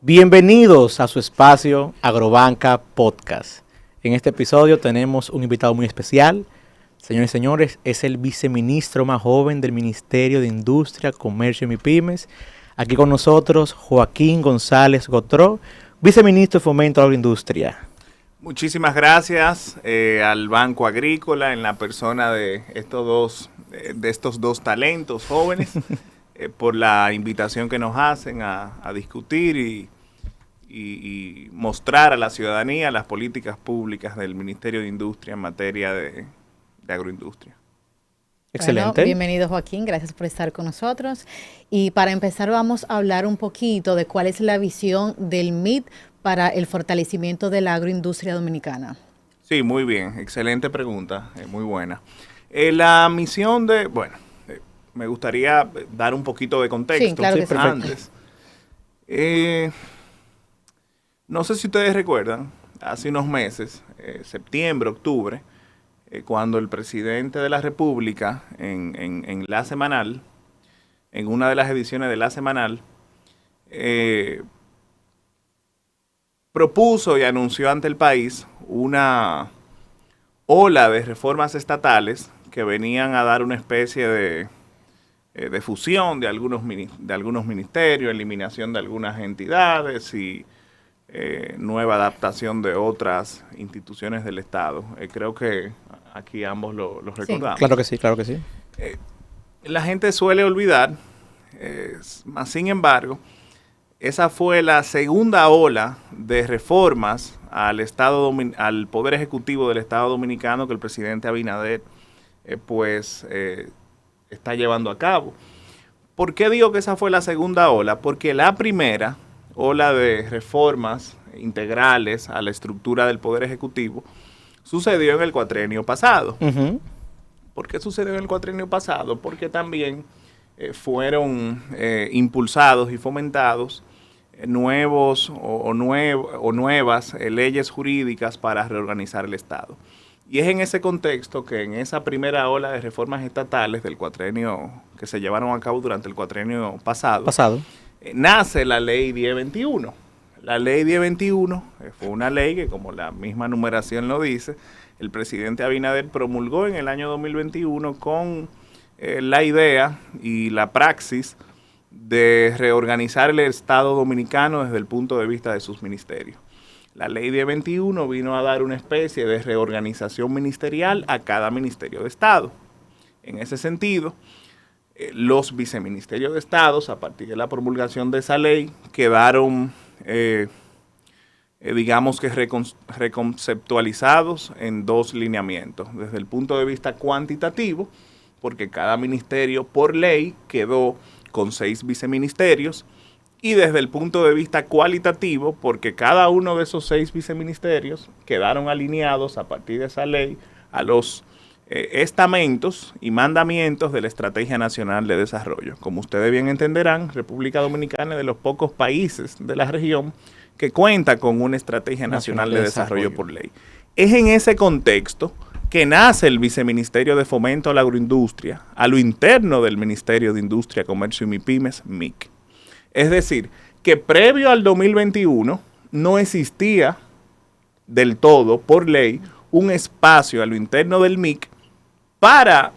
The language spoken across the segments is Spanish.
Bienvenidos a su espacio Agrobanca Podcast. En este episodio tenemos un invitado muy especial. Señores y señores, es el viceministro más joven del Ministerio de Industria, Comercio y MIPYMES. Aquí con nosotros, Joaquín González Gotró, viceministro de Fomento a la Agroindustria. Muchísimas gracias al Banco Agrícola en la persona de estos dos talentos jóvenes por la invitación que nos hacen a discutir y mostrar a la ciudadanía las políticas públicas del Ministerio de Industria en materia de agroindustria. Excelente. Bueno, bienvenido Joaquín, gracias por estar con nosotros. Y para empezar vamos a hablar un poquito de cuál es la visión del MIT para el fortalecimiento de la agroindustria dominicana. Sí, muy bien, excelente pregunta, muy buena. La misión me gustaría dar un poquito de contexto. Sí, claro que sí. Antes. No sé si ustedes recuerdan, hace unos meses, septiembre, octubre, cuando el presidente de la República, en La Semanal, en una de las ediciones de La Semanal, propuso y anunció ante el país una ola de reformas estatales que venían a dar una especie de fusión de algunos ministerios, eliminación de algunas entidades y nueva adaptación de otras instituciones del Estado. Creo que aquí ambos lo recordamos. Sí. Claro que sí, claro que sí. La gente suele olvidar, sin embargo, esa fue la segunda ola de reformas al Poder Ejecutivo del Estado Dominicano que el presidente Abinader está llevando a cabo. ¿Por qué digo que esa fue la segunda ola? Porque la primera ola de reformas integrales a la estructura del Poder Ejecutivo sucedió en el cuatrienio pasado. Uh-huh. ¿Por qué sucedió en el cuatrienio pasado? Porque también fueron impulsados y fomentados nuevas leyes jurídicas para reorganizar el Estado. Y es en ese contexto que en esa primera ola de reformas estatales del cuatrienio que se llevaron a cabo durante el cuatrienio pasado. Nace la ley 1021. La ley 1021 fue una ley que, como la misma numeración lo dice, el presidente Abinader promulgó en el año 2021 con la idea y la praxis de reorganizar el Estado dominicano desde el punto de vista de sus ministerios. La ley 1021 vino a dar una especie de reorganización ministerial a cada ministerio de Estado. En ese sentido, los viceministerios de Estados, a partir de la promulgación de esa ley, quedaron, digamos que reconceptualizados en dos lineamientos. Desde el punto de vista cuantitativo, porque cada ministerio por ley quedó con 6 viceministerios, y desde el punto de vista cualitativo, porque cada uno de esos 6 viceministerios quedaron alineados a partir de esa ley a los estamentos y mandamientos de la Estrategia Nacional de Desarrollo. Como ustedes bien entenderán, República Dominicana es de los pocos países de la región que cuenta con una Estrategia Nacional de Desarrollo por ley. Es en ese contexto que nace el Viceministerio de Fomento a la Agroindustria, a lo interno del Ministerio de Industria, Comercio y MIPYMES, MIC. Es decir, que previo al 2021 no existía del todo, por ley, un espacio a lo interno del MIC para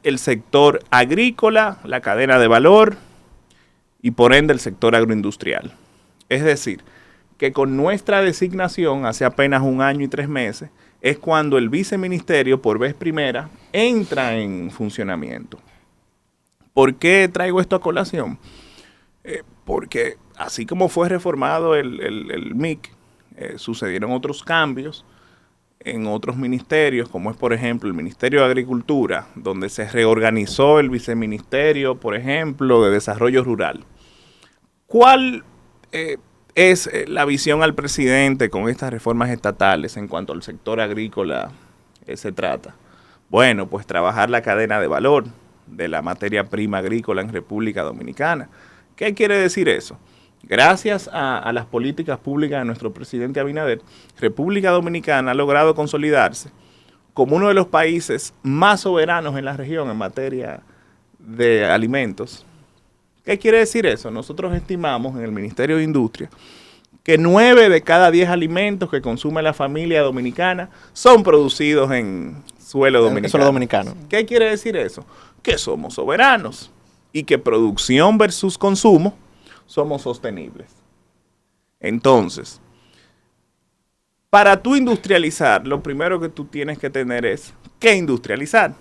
el sector agrícola, la cadena de valor y por ende el sector agroindustrial. Es decir, que con nuestra designación hace apenas 1 año y 3 meses es cuando el viceministerio por vez primera entra en funcionamiento. ¿Por qué traigo esto a colación? Porque así como fue reformado el MIC, sucedieron otros cambios en otros ministerios, como es por ejemplo el Ministerio de Agricultura, donde se reorganizó el viceministerio, por ejemplo, de Desarrollo Rural. ¿Cuál es la visión al presidente con estas reformas estatales en cuanto al sector agrícola se trata? Bueno, pues trabajar la cadena de valor de la materia prima agrícola en República Dominicana. ¿Qué quiere decir eso? Gracias a las políticas públicas de nuestro presidente Abinader, República Dominicana ha logrado consolidarse como uno de los países más soberanos en la región en materia de alimentos. ¿Qué quiere decir eso? Nosotros estimamos en el Ministerio de Industria que 9 de cada 10 alimentos que consume la familia dominicana son producidos en suelo dominicano. Suelo dominicano. ¿Qué quiere decir eso? Que somos soberanos y que producción versus consumo somos sostenibles. Entonces, para tú industrializar, lo primero que tú tienes que tener es ¿qué industrializar?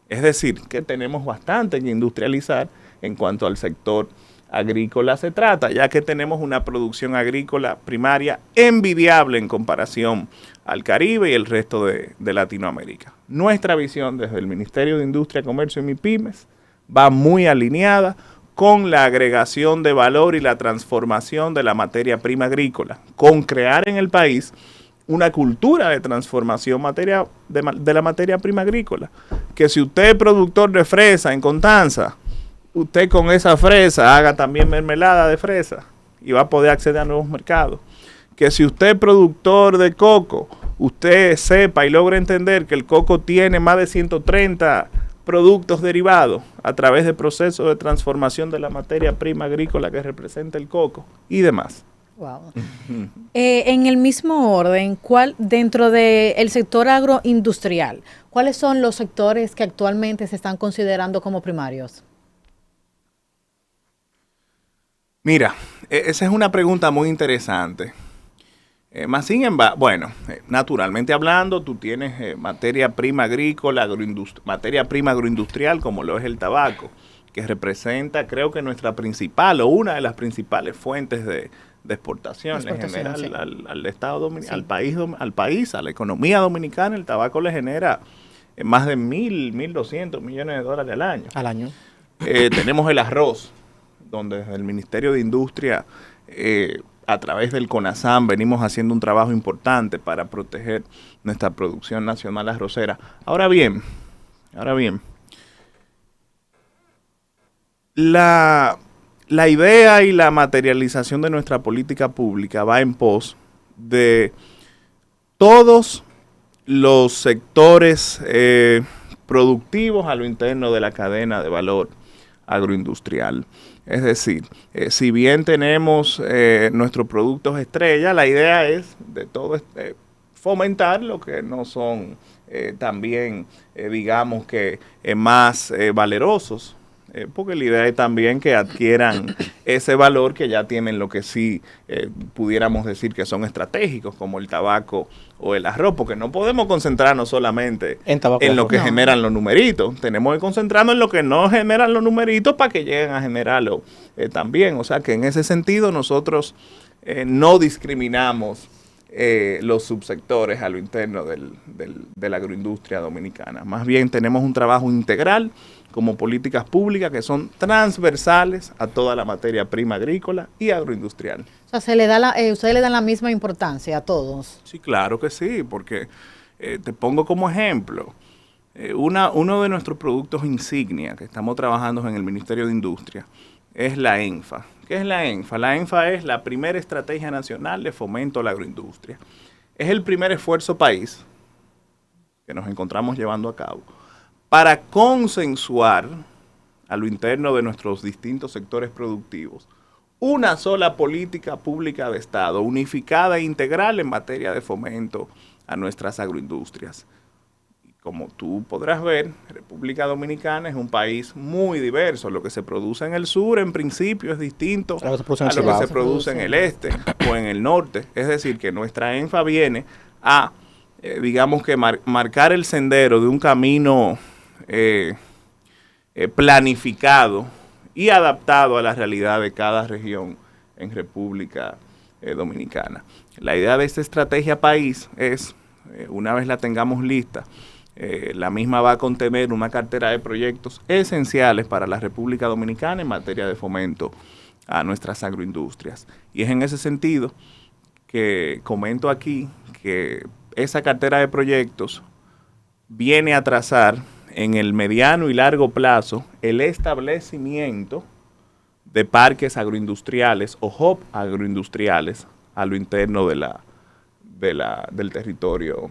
Es decir, que tenemos bastante que industrializar en cuanto al sector agrícola se trata, ya que tenemos una producción agrícola primaria envidiable en comparación al Caribe y el resto de Latinoamérica. Nuestra visión desde el Ministerio de Industria, Comercio y MIPYMES va muy alineada con la agregación de valor y la transformación de la materia prima agrícola, con crear en el país una cultura de transformación de la materia prima agrícola. Que si usted es productor de fresa en Constanza, usted con esa fresa haga también mermelada de fresa y va a poder acceder a nuevos mercados. Que si usted es productor de coco, usted sepa y logre entender que el coco tiene más de 130 productos derivados a través del proceso de transformación de la materia prima agrícola que representa el coco y demás. Wow. En el mismo orden, dentro del sector agroindustrial, ¿cuáles son los sectores que actualmente se están considerando como primarios? Mira, esa es una pregunta muy interesante. Más sin embargo, naturalmente hablando, tú tienes materia prima agrícola, materia prima agroindustrial, como lo es el tabaco, que representa, creo que nuestra principal o una de las principales fuentes de exportación le genera sí. al Estado sí. al país, a la economía dominicana. El tabaco le genera más de 1.200 millones de dólares al año. Tenemos el arroz, donde desde el Ministerio de Industria, a través del CONASAM, venimos haciendo un trabajo importante para proteger nuestra producción nacional arrocera. Ahora bien, la idea y la materialización de nuestra política pública va en pos de todos los sectores productivos a lo interno de la cadena de valor agroindustrial. Es decir, si bien tenemos nuestros productos estrella, la idea es de todo fomentar lo que no son también, digamos que más valerosos. Porque la idea es también que adquieran ese valor que ya tienen lo que sí pudiéramos decir que son estratégicos, como el tabaco o el arroz, porque no podemos concentrarnos solamente en lo que generan los numeritos. Tenemos que concentrarnos en lo que no generan los numeritos para que lleguen a generarlo también. O sea que en ese sentido nosotros no discriminamos los subsectores a lo interno de la agroindustria dominicana. Más bien tenemos un trabajo integral como políticas públicas que son transversales a toda la materia prima agrícola y agroindustrial. O sea, ustedes le dan la misma importancia a todos. Sí, claro que sí, porque te pongo como ejemplo, uno de nuestros productos insignia que estamos trabajando en el Ministerio de Industria es la ENFA. ¿Qué es la ENFA? La ENFA es la primera estrategia nacional de fomento a la agroindustria. Es el primer esfuerzo país que nos encontramos llevando a cabo para consensuar a lo interno de nuestros distintos sectores productivos una sola política pública de Estado, unificada e integral en materia de fomento a nuestras agroindustrias. Como tú podrás ver, República Dominicana es un país muy diverso. Lo que se produce en el sur, en principio, es distinto a lo que se produce en el este o en el norte. Es decir, que nuestra ENFA viene a, digamos que marcar el sendero de un camino planificado y adaptado a la realidad de cada región en República Dominicana. La idea de esta estrategia país es, una vez la tengamos lista, la misma va a contener una cartera de proyectos esenciales para la República Dominicana en materia de fomento a nuestras agroindustrias. Y es en ese sentido que comento aquí que esa cartera de proyectos viene a trazar en el mediano y largo plazo el establecimiento de parques agroindustriales o hub agroindustriales a lo interno de del territorio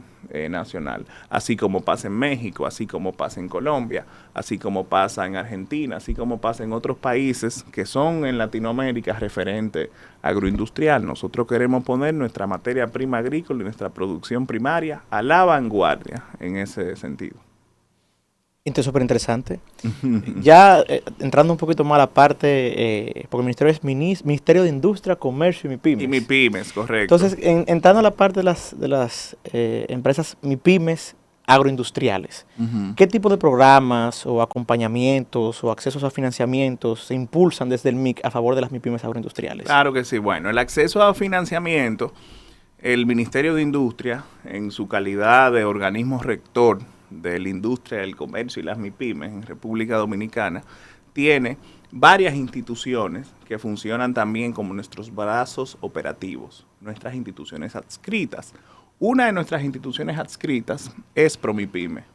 nacional, así como pasa en México, así como pasa en Colombia, así como pasa en Argentina, así como pasa en otros países que son en Latinoamérica referente agroindustrial. Nosotros queremos poner nuestra materia prima agrícola y nuestra producción primaria a la vanguardia en ese sentido. Entonces, súper interesante. Ya entrando un poquito más a la parte, porque el ministerio es Ministerio de Industria, Comercio y MIPIMES. Y MIPIMES, correcto. Entonces, entrando a la parte de las empresas MIPIMES agroindustriales, ¿qué tipo de programas o acompañamientos o accesos a financiamientos se impulsan desde el MIC a favor de las MIPIMES agroindustriales? Claro que sí. Bueno, el acceso a financiamiento, el Ministerio de Industria, en su calidad de organismo rector de la industria, el comercio y las MIPIMES en República Dominicana, tiene varias instituciones que funcionan también como nuestros brazos operativos, nuestras instituciones adscritas. Una de nuestras instituciones adscritas es ProMIPYME.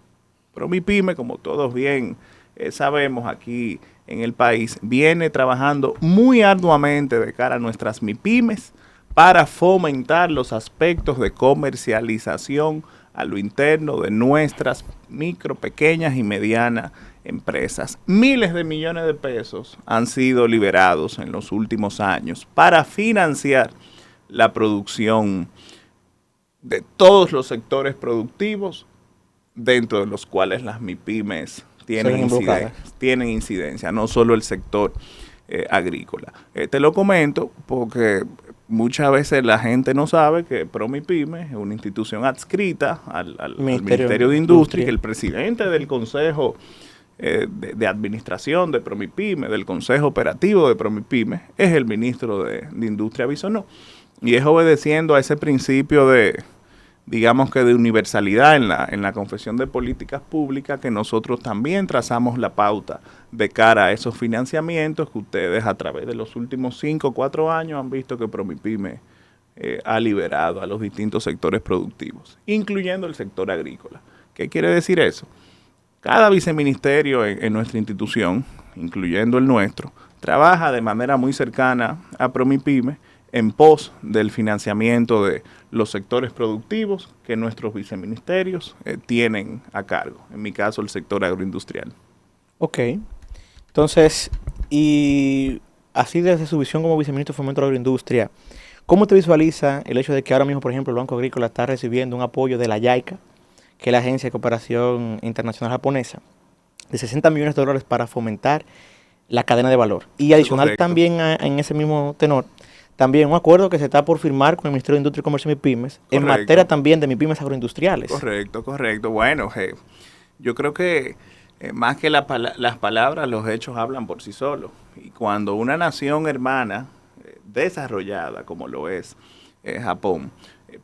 ProMIPYME, como todos bien sabemos aquí en el país, viene trabajando muy arduamente de cara a nuestras MIPIMES para fomentar los aspectos de comercialización a lo interno de nuestras micro, pequeñas y medianas empresas. Miles de millones de pesos han sido liberados en los últimos años para financiar la producción de todos los sectores productivos, dentro de los cuales las MIPIMES tienen incidencia, no solo el sector agrícola. Te lo comento porque muchas veces la gente no sabe que ProMIPYME es una institución adscrita al Ministerio de Industria, que el presidente del Consejo de Administración de ProMIPYME, del Consejo Operativo de ProMIPYME, es el ministro de Industria Bisonó. Y es obedeciendo a ese principio de, digamos que de universalidad en la confección de políticas públicas, que nosotros también trazamos la pauta de cara a esos financiamientos que ustedes a través de los últimos 5 o 4 años han visto que ProMIPYME ha liberado a los distintos sectores productivos, incluyendo el sector agrícola. ¿Qué quiere decir eso? Cada viceministerio en nuestra institución, incluyendo el nuestro, trabaja de manera muy cercana a ProMIPYME en pos del financiamiento de los sectores productivos que nuestros viceministerios tienen a cargo. En mi caso, el sector agroindustrial. Ok. Entonces, y así desde su visión como viceministro de Fomento de la Agroindustria, ¿cómo te visualiza el hecho de que ahora mismo, por ejemplo, el Banco Agrícola está recibiendo un apoyo de la JICA, que es la Agencia de Cooperación Internacional Japonesa, de $60 millones para fomentar la cadena de valor? Y adicional también en ese mismo tenor, también un acuerdo que se está por firmar con el Ministerio de Industria y Comercio y MIPIMES en materia también de MIPIMES agroindustriales. Correcto. Bueno, yo creo que más que las palabras, los hechos hablan por sí solos. Y cuando una nación hermana desarrollada, como lo es Japón,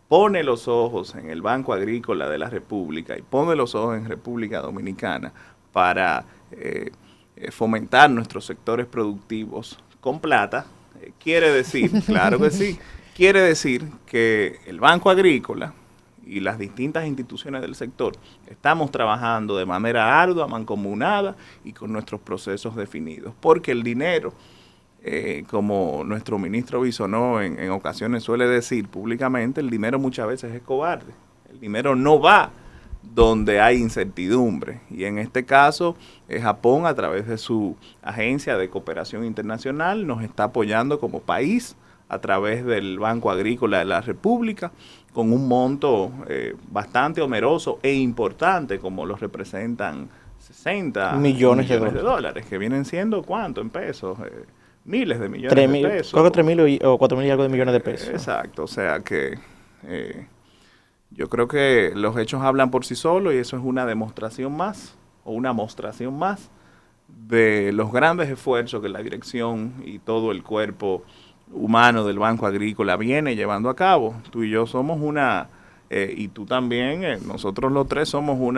pone los ojos en el Banco Agrícola de la República y pone los ojos en República Dominicana para fomentar nuestros sectores productivos con plata, quiere decir, claro que sí, quiere decir que el Banco Agrícola y las distintas instituciones del sector estamos trabajando de manera ardua, mancomunada y con nuestros procesos definidos. Porque el dinero, como nuestro ministro Bisonó en ocasiones suele decir públicamente, el dinero muchas veces es cobarde. El dinero no va donde hay incertidumbre. Y en este caso, Japón, a través de su Agencia de Cooperación Internacional, nos está apoyando como país a través del Banco Agrícola de la República, con un monto bastante oneroso e importante, como lo representan 60 millones de dólares, que vienen siendo, ¿cuánto en pesos? Miles de millones de pesos. Creo que 3.000 o 4.000 y algo de millones de pesos. Exacto, o sea que yo creo que los hechos hablan por sí solos y eso es una demostración más, o una mostración más, de los grandes esfuerzos que la dirección y todo el cuerpo humano del Banco Agrícola viene llevando a cabo. Tú y yo somos y tú también, nosotros los tres somos un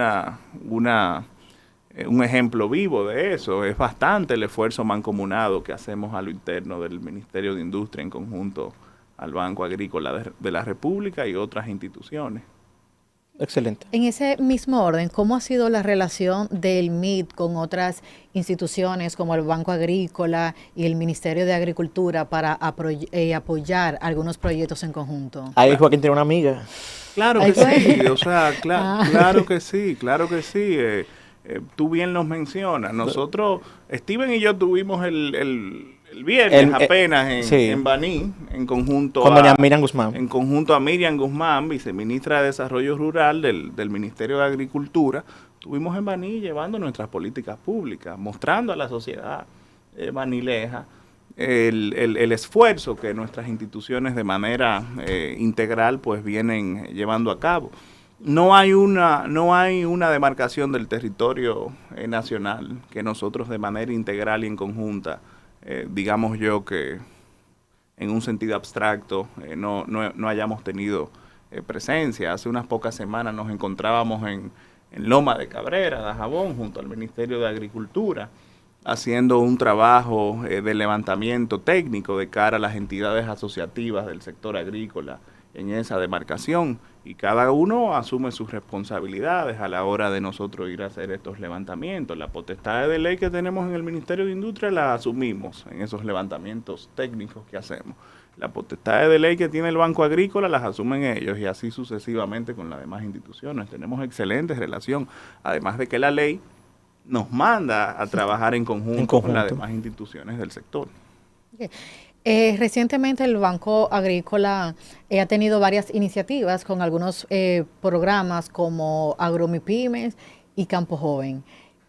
ejemplo vivo de eso. Es bastante el esfuerzo mancomunado que hacemos a lo interno del Ministerio de Industria en conjunto al Banco Agrícola de la República y otras instituciones. Excelente. En ese mismo orden, ¿cómo ha sido la relación del MIT con otras instituciones como el Banco Agrícola y el Ministerio de Agricultura para apoyar algunos proyectos en conjunto? Ahí Joaquín tiene una amiga. Claro Ahí que fue. sí, o sea, Ah. claro que sí, claro que sí. Tú bien nos mencionas. Nosotros, Steven y yo tuvimos el viernes apenas Sí, en Baní, en conjunto con doña Miriam Guzmán. en conjunto a Miriam Guzmán, viceministra de Desarrollo Rural del Ministerio de Agricultura. Estuvimos en Baní llevando nuestras políticas públicas, mostrando a la sociedad banileja el esfuerzo que nuestras instituciones de manera integral pues vienen llevando a cabo. No hay una demarcación del territorio nacional que nosotros de manera integral y en conjunta, digamos yo que en un sentido abstracto no hayamos tenido presencia. Hace unas pocas semanas nos encontrábamos en Loma de Cabrera, Dajabón, junto al Ministerio de Agricultura, haciendo un trabajo de levantamiento técnico de cara a las entidades asociativas del sector agrícola en esa demarcación, y cada uno asume sus responsabilidades a la hora de nosotros ir a hacer estos levantamientos. La potestad de ley que tenemos en el Ministerio de Industria la asumimos en esos levantamientos técnicos que hacemos. La potestad de ley que tiene el Banco Agrícola las asumen ellos, y así sucesivamente con las demás instituciones. Tenemos excelente relación, además de que la ley nos manda a trabajar en conjunto con las demás instituciones del sector. Okay. Recientemente el Banco Agrícola ha tenido varias iniciativas con algunos programas como AgroMipymes y Campo Joven.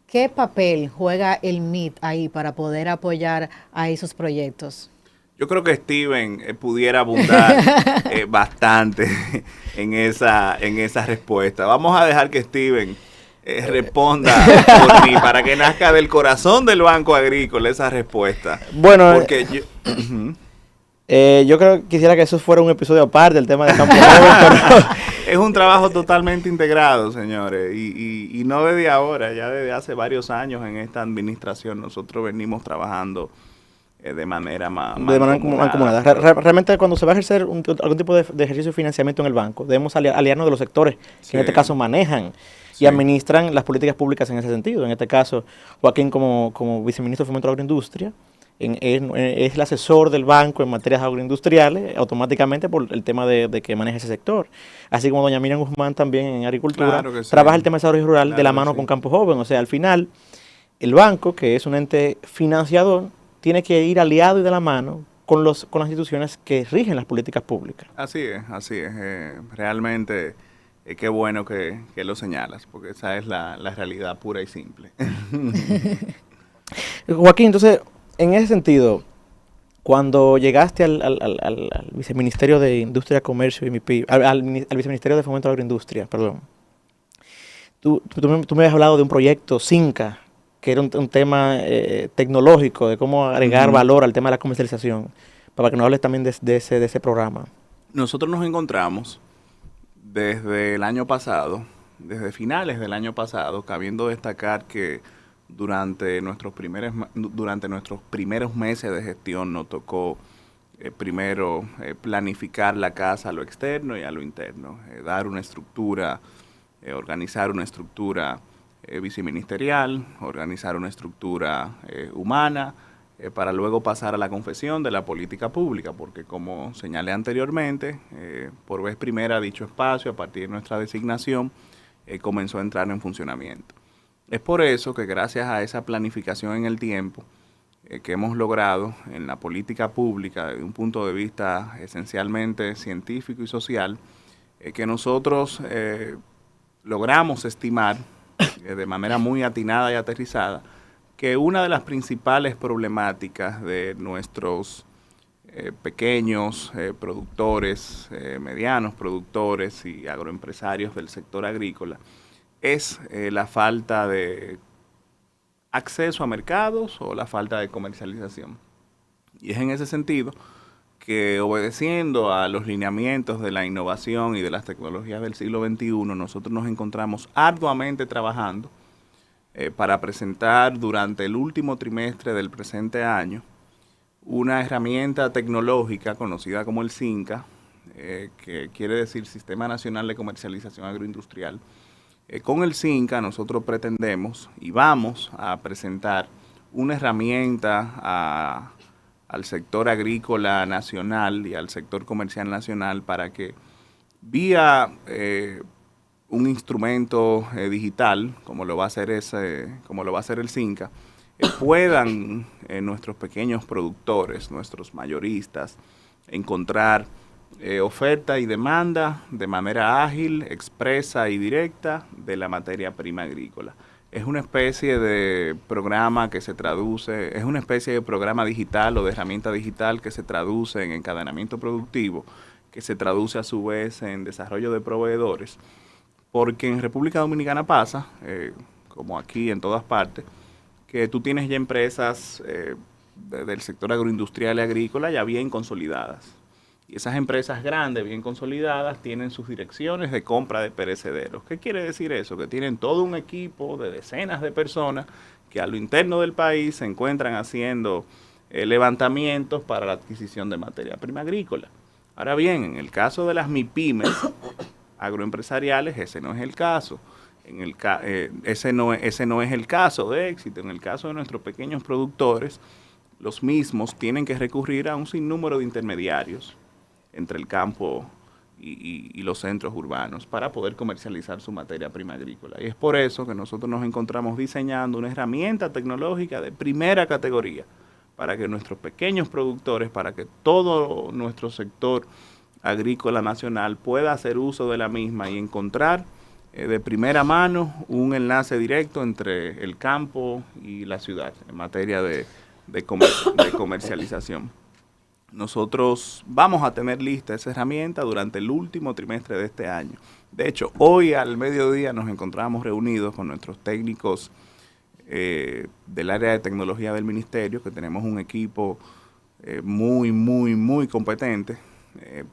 ¿Qué papel juega el MIT ahí para poder apoyar a esos proyectos? Yo creo que Steven pudiera abundar bastante en esa respuesta. Vamos a dejar que Steven responda por mí, para que nazca del corazón del Banco Agrícola esa respuesta. Bueno, porque yo creo que quisiera que eso fuera un episodio aparte, el tema de Campo Joven, pero es un trabajo totalmente integrado, señores, y no desde ahora, ya desde hace varios años en esta administración nosotros venimos trabajando de manera mancomunada. Realmente cuando se va a ejercer algún tipo de ejercicio de financiamiento en el banco, debemos aliarnos de los sectores que en este caso manejan y administran las políticas públicas en ese sentido. En este caso, Joaquín como viceministro de Fomento de Agroindustria es el asesor del banco en materias agroindustriales automáticamente por el tema de que maneja ese sector. Así como doña Miriam Guzmán también en agricultura trabaja el tema de desarrollo rural de la mano con Campo Joven. O sea, al final, el banco, que es un ente financiador, tiene que ir aliado y de la mano con las instituciones que rigen las políticas públicas. Así es. Realmente, qué bueno que lo señalas, porque esa es la realidad pura y simple. Joaquín, entonces, en ese sentido, cuando llegaste al Viceministerio de Industria, Comercio y MIPI, al Viceministerio de Fomento de Agroindustria, perdón, tú me habías hablado de un proyecto CINCA, que era un tema tecnológico, de cómo agregar valor al tema de la comercialización, para que nos hables también de ese programa. Nosotros nos encontramos desde el año pasado, desde finales del año pasado, cabiendo destacar que durante nuestros primeros meses de gestión nos tocó primero planificar la casa a lo externo y a lo interno, dar una estructura, organizar una estructura viceministerial, organizar una estructura humana, para luego pasar a la confección de la política pública, porque como señalé anteriormente, por vez primera dicho espacio, a partir de nuestra designación, comenzó a entrar en funcionamiento. Es por eso que gracias a esa planificación en el tiempo que hemos logrado en la política pública desde un punto de vista esencialmente científico y social, que nosotros logramos estimar de manera muy atinada y aterrizada que una de las principales problemáticas de nuestros pequeños productores, medianos productores y agroempresarios del sector agrícola es la falta de acceso a mercados o la falta de comercialización. Y es en ese sentido que, obedeciendo a los lineamientos de la innovación y de las tecnologías del siglo XXI, nosotros nos encontramos arduamente trabajando para presentar durante el último trimestre del presente año una herramienta tecnológica conocida como el CINCA, que quiere decir Sistema Nacional de Comercialización Agroindustrial. Con el CINCA nosotros pretendemos y vamos a presentar una herramienta al sector agrícola nacional y al sector comercial nacional para que vía un instrumento digital, como lo va a hacer el CINCA, puedan nuestros pequeños productores, nuestros mayoristas, encontrar oferta y demanda de manera ágil, expresa y directa de la materia prima agrícola. Es una especie de programa que se traduce, es una especie de programa digital o de herramienta digital que se traduce en encadenamiento productivo, que se traduce a su vez en desarrollo de proveedores, porque en República Dominicana pasa, como aquí en todas partes, que tú tienes ya empresas del sector agroindustrial y agrícola ya bien consolidadas. Y esas empresas grandes, bien consolidadas, tienen sus direcciones de compra de perecederos. ¿Qué quiere decir eso? Que tienen todo un equipo de decenas de personas que a lo interno del país se encuentran haciendo levantamientos para la adquisición de materia prima agrícola. Ahora bien, en el caso de las MIPYMES agroempresariales, ese no es el caso. Ese no es el caso de éxito. En el caso de nuestros pequeños productores, los mismos tienen que recurrir a un sinnúmero de intermediarios entre el campo y los centros urbanos para poder comercializar su materia prima agrícola. Y es por eso que nosotros nos encontramos diseñando una herramienta tecnológica de primera categoría para que nuestros pequeños productores, para que todo nuestro sector agrícola nacional pueda hacer uso de la misma y encontrar de primera mano un enlace directo entre el campo y la ciudad en materia de comercialización. Nosotros vamos a tener lista esa herramienta durante el último trimestre de este año. De hecho, hoy al mediodía nos encontramos reunidos con nuestros técnicos del área de tecnología del ministerio, que tenemos un equipo muy competente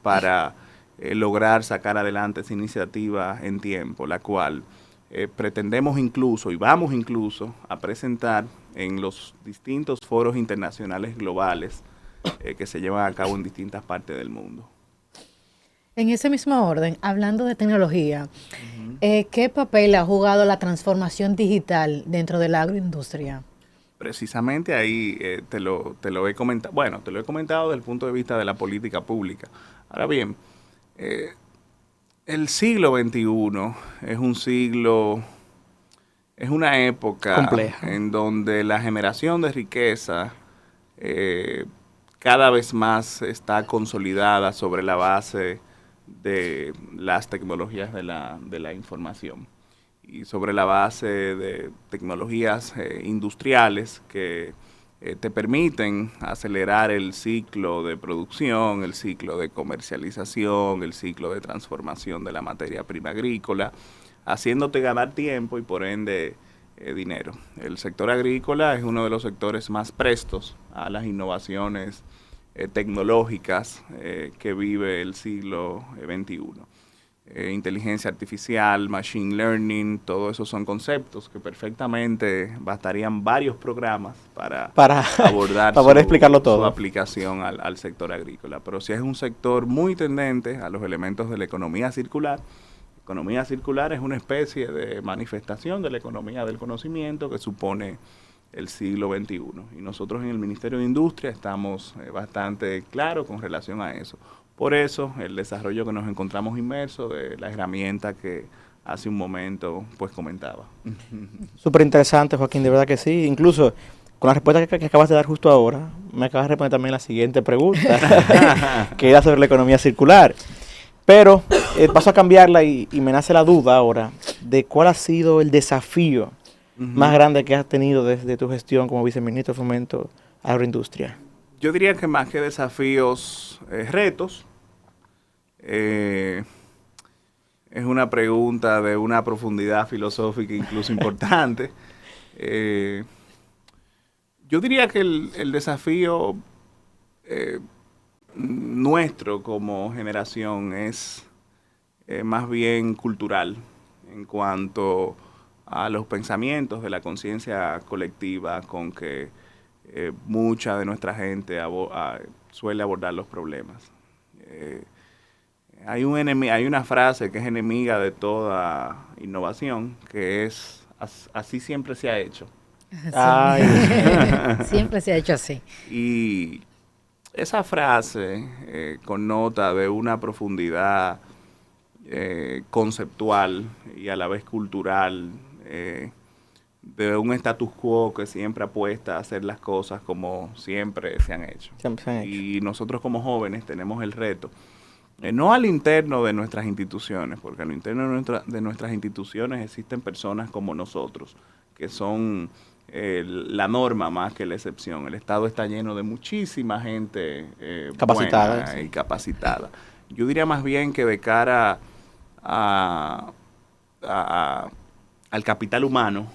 para lograr sacar adelante esa iniciativa en tiempo, la cual pretendemos incluso y vamos incluso a presentar en los distintos foros internacionales globales que se llevan a cabo en distintas partes del mundo. En ese mismo orden, hablando de tecnología, ¿qué papel ha jugado la transformación digital dentro de la agroindustria? Precisamente ahí te lo he comentado. Bueno, te lo he comentado desde el punto de vista de la política pública. Ahora bien, el siglo XXI es una época compleja, en donde la generación de riqueza cada vez más está consolidada sobre la base de las tecnologías de la información y sobre la base de tecnologías industriales que te permiten acelerar el ciclo de producción, el ciclo de comercialización, el ciclo de transformación de la materia prima agrícola, haciéndote ganar tiempo y por ende dinero. El sector agrícola es uno de los sectores más prestos a las innovaciones tecnológicas que vive el siglo XXI. Inteligencia artificial, machine learning, todo eso son conceptos que perfectamente bastarían varios programas para abordar para poder explicarlo todo. Su aplicación al sector agrícola. Pero sí es un sector muy tendente a los elementos de la economía circular. Economía circular es una especie de manifestación de la economía del conocimiento que supone el siglo XXI. Y nosotros en el Ministerio de Industria estamos bastante claros con relación a eso. Por eso, el desarrollo que nos encontramos inmersos de la herramienta que hace un momento pues comentaba. Súper interesante, Joaquín, de verdad que sí. Incluso con la respuesta que acabas de dar justo ahora, me acabas de responder también la siguiente pregunta, que era sobre la economía circular. Pero paso a cambiarla y me nace la duda ahora de cuál ha sido el desafío más grande que has tenido desde tu gestión como viceministro de Fomento Agroindustria. Yo diría que más que desafíos, retos. Es una pregunta de una profundidad filosófica incluso importante. Yo diría que el desafío nuestro como generación es más bien cultural en cuanto a los pensamientos de la conciencia colectiva con que mucha de nuestra gente suele abordar los problemas. Hay una frase que es enemiga de toda innovación, que es así siempre se ha hecho. Ay. Siempre se ha hecho así. Y esa frase connota de una profundidad conceptual y a la vez cultural, de un status quo que siempre apuesta a hacer las cosas como siempre se han hecho. Y nosotros como jóvenes tenemos el reto, no al interno de nuestras instituciones, porque al interno de nuestras instituciones existen personas como nosotros, que son la norma más que la excepción. El Estado está lleno de muchísima gente capacitada, buena y capacitada. Yo diría más bien que de cara al capital humano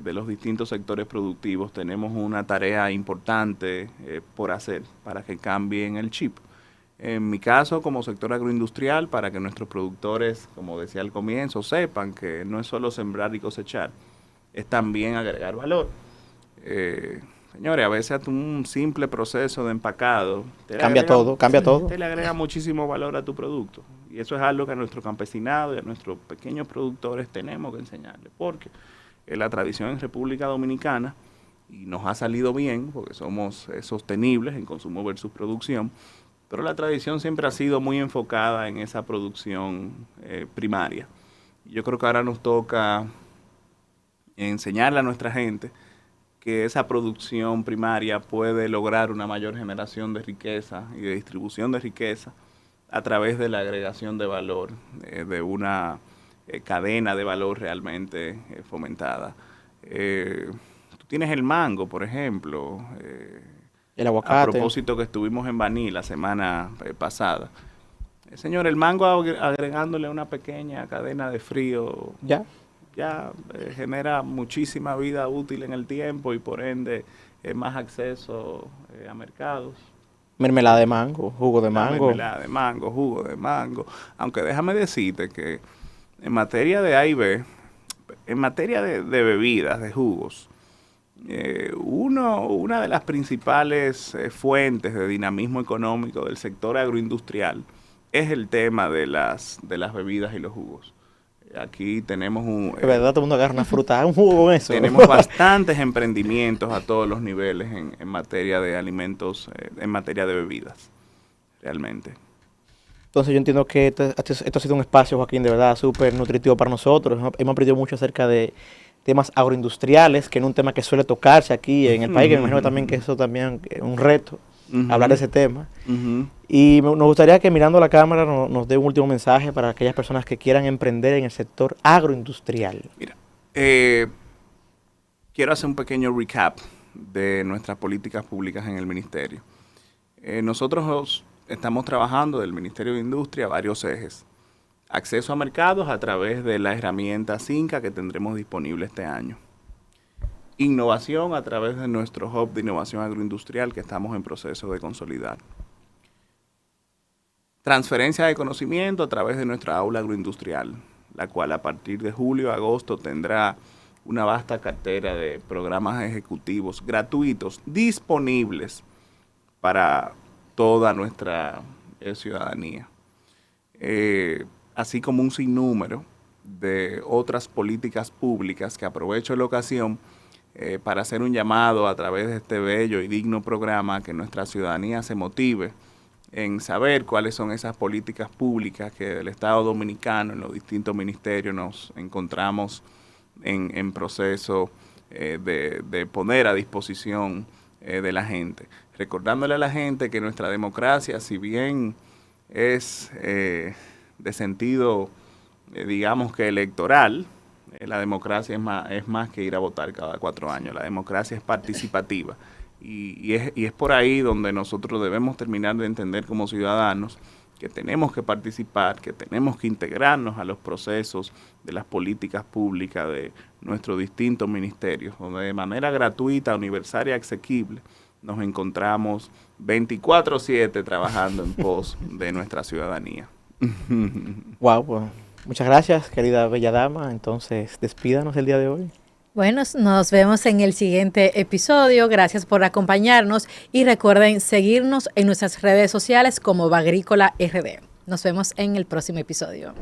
de los distintos sectores productivos, tenemos una tarea importante por hacer para que cambien el chip. En mi caso, como sector agroindustrial, para que nuestros productores, como decía al comienzo, sepan que no es solo sembrar y cosechar, es también agregar valor. Señores, a veces hasta un simple proceso de empacado cambia todo. Te le agrega muchísimo valor a tu producto. Y eso es algo que a nuestro campesinado y a nuestros pequeños productores tenemos que enseñarles, porque la tradición en República Dominicana, y nos ha salido bien, porque somos sostenibles en consumo versus producción, pero la tradición siempre ha sido muy enfocada en esa producción primaria. Yo creo que ahora nos toca enseñarle a nuestra gente que esa producción primaria puede lograr una mayor generación de riqueza y de distribución de riqueza a través de la agregación de valor, de una cadena de valor realmente fomentada. Tú tienes el mango, por ejemplo. El aguacate. A propósito que estuvimos en Baní la semana pasada. Señor, el mango agregándole una pequeña cadena de frío ya genera muchísima vida útil en el tiempo y por ende más acceso a mercados. Mermelada de mango, jugo de mango. Mermelada de mango, jugo de mango. Aunque déjame decirte que en materia de A y B, en materia de bebidas, de jugos, una de las principales fuentes de dinamismo económico del sector agroindustrial es el tema de las bebidas y los jugos. Aquí tenemos de verdad, todo el mundo agarra una fruta, un jugo con eso. Tenemos bastantes emprendimientos a todos los niveles en materia de alimentos, en materia de bebidas, realmente. Entonces yo entiendo que esto ha sido un espacio, Joaquín, de verdad súper nutritivo para nosotros. Hemos aprendido mucho acerca de temas agroindustriales, que es un tema que suele tocarse aquí en el país, que me imagino también que eso también es un reto, hablar de ese tema. Y nos gustaría que mirando la cámara nos dé un último mensaje para aquellas personas que quieran emprender en el sector agroindustrial. Mira, quiero hacer un pequeño recap de nuestras políticas públicas en el ministerio. Nosotros estamos trabajando del Ministerio de Industria varios ejes. Acceso a mercados a través de la herramienta CINCA que tendremos disponible este año. Innovación a través de nuestro hub de innovación agroindustrial que estamos en proceso de consolidar. Transferencia de conocimiento a través de nuestra aula agroindustrial, la cual a partir de julio, agosto tendrá una vasta cartera de programas ejecutivos gratuitos disponibles para toda nuestra ciudadanía. Así como un sinnúmero de otras políticas públicas que aprovecho la ocasión para hacer un llamado a través de este bello y digno programa que nuestra ciudadanía se motive en saber cuáles son esas políticas públicas que del Estado Dominicano en los distintos ministerios nos encontramos en proceso de poner a disposición de la gente. Recordándole a la gente que nuestra democracia, si bien es de sentido, digamos que electoral, la democracia es más que ir a votar cada 4 años. La democracia es participativa. Y es por ahí donde nosotros debemos terminar de entender como ciudadanos que tenemos que participar, que tenemos que integrarnos a los procesos de las políticas públicas de nuestros distintos ministerios, donde de manera gratuita, universal y asequible nos encontramos 24/7 trabajando en pos de nuestra ciudadanía. Wow, pues muchas gracias, querida bella dama. Entonces, despídanos el día de hoy. Bueno, nos vemos en el siguiente episodio. Gracias por acompañarnos y recuerden seguirnos en nuestras redes sociales como Bagrícola RD. Nos vemos en el próximo episodio.